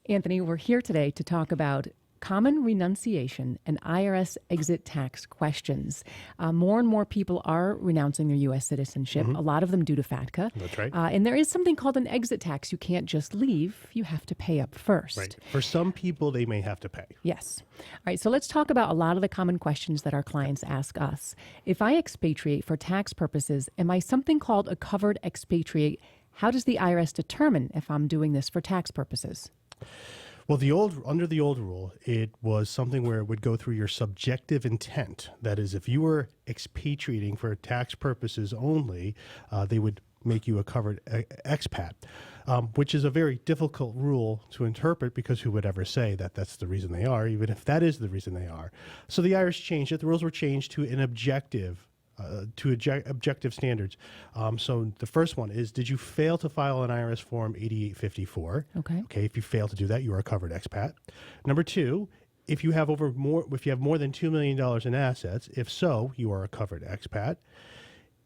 Anthony, we're here today to talk about common renunciation and IRS exit tax questions. More and more people are renouncing their U.S. citizenship, a lot of them due to FATCA. That's right. And there is something called an exit tax. You can't just leave. You have to pay up first. Right. For some people, they may have to pay. Yes. All right. So let's talk about a lot of the common questions that our clients ask us. If I expatriate for tax purposes, am I something called a covered expatriate? How does the IRS determine if I'm doing this for tax purposes? Well, under the old rule, it was something where it would go through your subjective intent. That is, if you were expatriating for tax purposes only, they would make you a covered expat, which is a very difficult rule to interpret because who would ever say that that's the reason they are, even if that is the reason they are. So the IRS changed it. The rules were changed to an objective objective standards. So the first one is, did you fail to file an IRS form 8854? Okay. If you fail to do that, you are a covered expat. Number two, if you have more than $2 million in assets, if so, you are a covered expat.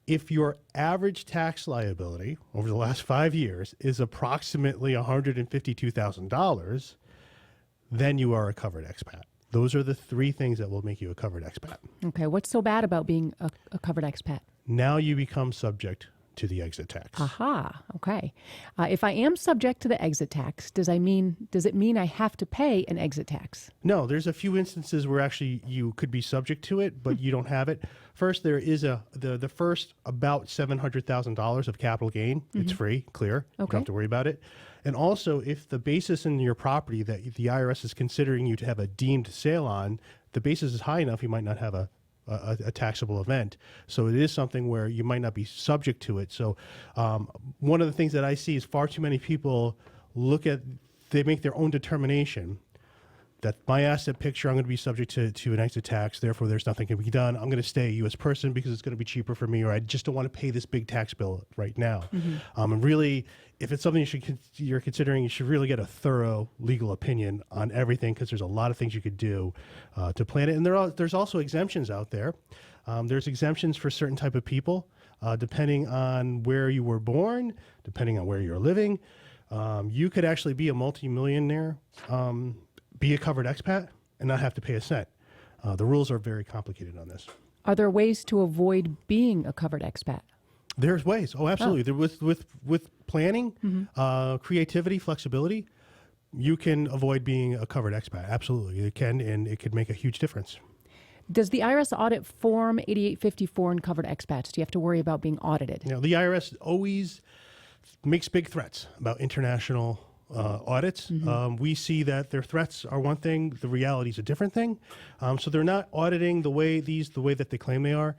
If your average tax liability over the last 5 years is approximately $152,000, then you are a covered expat. Those are the three things that will make you a covered expat. Okay. What's so bad about being a covered expat? Now you become subject to the exit tax. Aha. Okay. If I am subject to the exit tax, does it mean I have to pay an exit tax? No, there's a few instances where actually you could be subject to it, but you don't have it. First, there is the first about $700,000 of capital gain. It's free, clear. You don't have to worry about it. And also, if the basis in your property that the IRS is considering you to have a deemed sale on, the basis is high enough, you might not have a taxable event. So it is something where you might not be subject to it. So one of the things that I see is far too many people they make their own determination that my asset picture, I'm going to be subject to an exit tax, therefore there's nothing can be done. I'm going to stay a U.S. person because it's going to be cheaper for me, or I just don't want to pay this big tax bill right now. And really, if it's something you're considering, you should really get a thorough legal opinion on everything, because there's a lot of things you could do to plan it. And there's also exemptions out there. There's exemptions for certain type of people, depending on where you were born, depending on where you're living. You could actually be a multimillionaire, be a covered expat, and not have to pay a cent. The rules are very complicated on this. Are there ways to avoid being a covered expat? There's ways. Oh, absolutely. With planning, creativity, flexibility, you can avoid being a covered expat. Absolutely, it can, and it could make a huge difference. Does the IRS audit Form 8854 in covered expats? Do you have to worry about being audited? The IRS always makes big threats about international audits. We see that their threats are one thing, the reality is a different thing. So they're not auditing the way that they claim they are.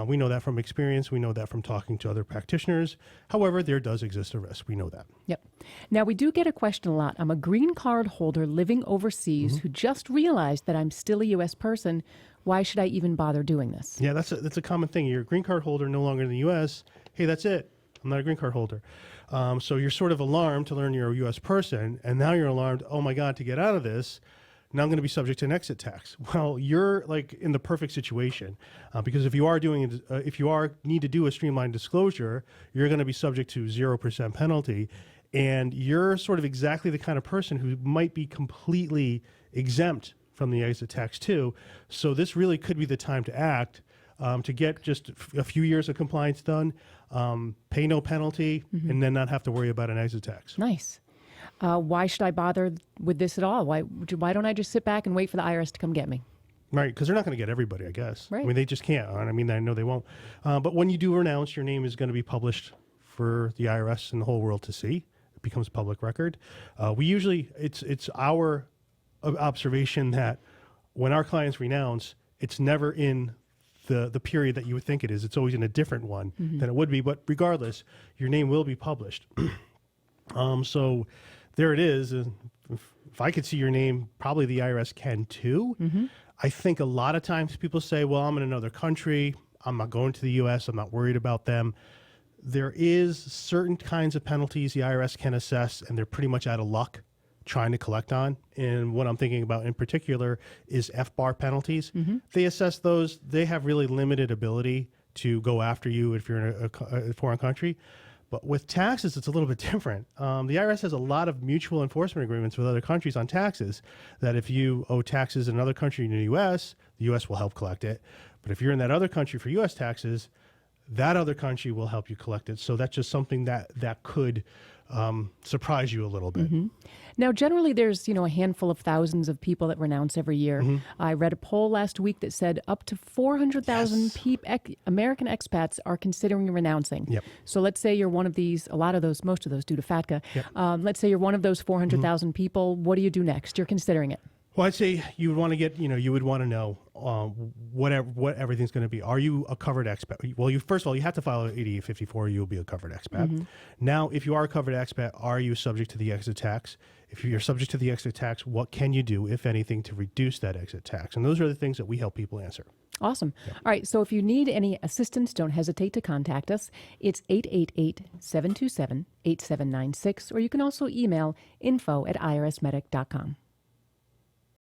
We know that from experience. We know that from talking to other practitioners. However, there does exist a risk. We know that. Yep. Now, we do get a question a lot. I'm a green card holder living overseas who just realized that I'm still a U.S. person. Why should I even bother doing this? Yeah, that's a common thing. You're a green card holder, no longer in the U.S. Hey, that's it. I'm not a green card holder. So you're sort of alarmed to learn you're a U.S. person, and now you're alarmed, oh my God, to get out of this, now I'm going to be subject to an exit tax. Well, you're like in the perfect situation, because if you need to do a streamlined disclosure, you're going to be subject to 0% penalty, and you're sort of exactly the kind of person who might be completely exempt from the exit tax too. So this really could be the time to act. To get just a few years of compliance done, pay no penalty, and then not have to worry about an exit tax. Nice. Why should I bother with this at all? Why don't I just sit back and wait for the IRS to come get me? Right, because they're not going to get everybody, I guess. Right. I mean, they just can't. I mean, I know they won't. But when you do renounce, your name is going to be published for the IRS and the whole world to see. It becomes public record. It's our observation that when our clients renounce, it's never in the period that you would think it is. It's always in a different one than it would be. But regardless, your name will be published. So there it is. If I could see your name, probably the IRS can too. I think a lot of times people say, well, I'm in another country. I'm not going to the U.S. I'm not worried about them. There is certain kinds of penalties the IRS can assess, and they're pretty much out of luck trying to collect on. And what I'm thinking about in particular is FBAR penalties. They assess those. They have really limited ability to go after you if you're in a foreign country. But with taxes, it's a little bit different. The IRS has a lot of mutual enforcement agreements with other countries on taxes that if you owe taxes in another country in the U.S. will help collect it. But if you're in that other country for U.S. taxes, that other country will help you collect it. So that's just something that could surprise you a little bit. Now, generally, there's a handful of thousands of people that renounce every year. I read a poll last week that said up to 400,000 American expats are considering renouncing. Yep. So let's say you're one of these. A lot of those, most of those, due to FATCA. Yep. Let's say you're one of those 400,000 people. What do you do next? You're considering it. Well, I'd say you would want to get, you would want to know what everything's going to be. Are you a covered expat? Well, first of all, you have to file an 8854. You'll be a covered expat. Now, if you are a covered expat, are you subject to the exit tax? If you're subject to the exit tax, what can you do, if anything, to reduce that exit tax? And those are the things that we help people answer. Awesome. Yeah. All right. So if you need any assistance, don't hesitate to contact us. It's 888-727-8796, or you can also email info@irsmedic.com.